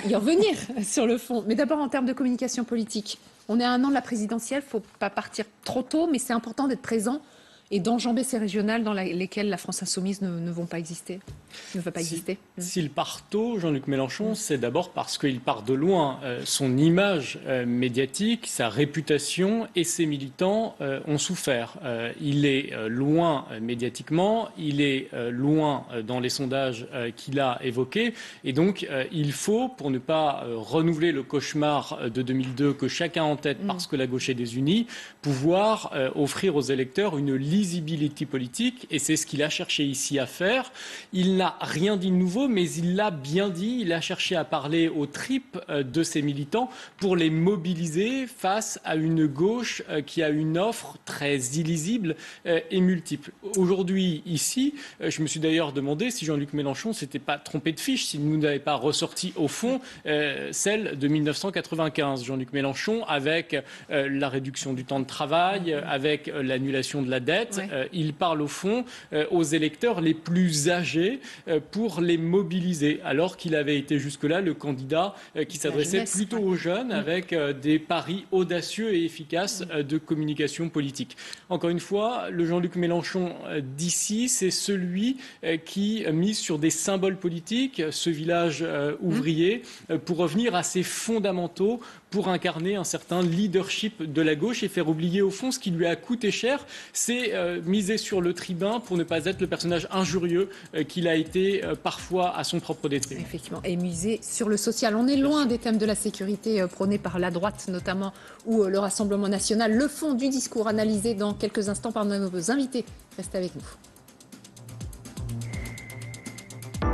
y revenir sur le fond. Mais d'abord, en termes de communication politique, on est à 1 an de la présidentielle, il ne faut pas partir trop tôt, mais c'est important d'être présent et d'enjamber ces régionales dans lesquelles la France insoumise ne va pas exister. S'il part tôt, Jean-Luc Mélenchon, c'est d'abord parce qu'il part de loin. Son image médiatique, sa réputation et ses militants ont souffert. Il est loin médiatiquement, il est loin dans les sondages qu'il a évoqués. Et donc, il faut, pour ne pas renouveler le cauchemar de 2002 que chacun en tête parce que la gauche est désunie, pouvoir offrir aux électeurs une lisibilité politique. Et c'est ce qu'il a cherché ici à faire. Il n'a rien dit de nouveau, mais il l'a bien dit. Il a cherché à parler aux tripes de ses militants pour les mobiliser face à une gauche qui a une offre très illisible et multiple. Aujourd'hui, ici, je me suis d'ailleurs demandé si Jean-Luc Mélenchon ne s'était pas trompé de fiche, s'il nous n'avait pas ressorti au fond celle de 1995. Jean-Luc Mélenchon, avec la réduction du temps de travail, avec l'annulation de la dette, il parle au fond aux électeurs les plus âgés pour les mobiliser, alors qu'il avait été jusque-là le candidat qui s'adressait plutôt aux jeunes avec des paris audacieux et efficaces de communication politique. Encore une fois, le Jean-Luc Mélenchon d'ici, c'est celui qui mise sur des symboles politiques, ce village ouvrier, pour revenir à ses fondamentaux, pour incarner un certain leadership de la gauche et faire oublier au fond ce qui lui a coûté cher, c'est miser sur le tribun pour ne pas être le personnage injurieux qu'il a été parfois à son propre détriment. Effectivement, et miser sur le social. On est loin des thèmes de la sécurité prônés par la droite notamment, ou le Rassemblement national. Le fond du discours analysé dans quelques instants par nos invités. Restez avec nous.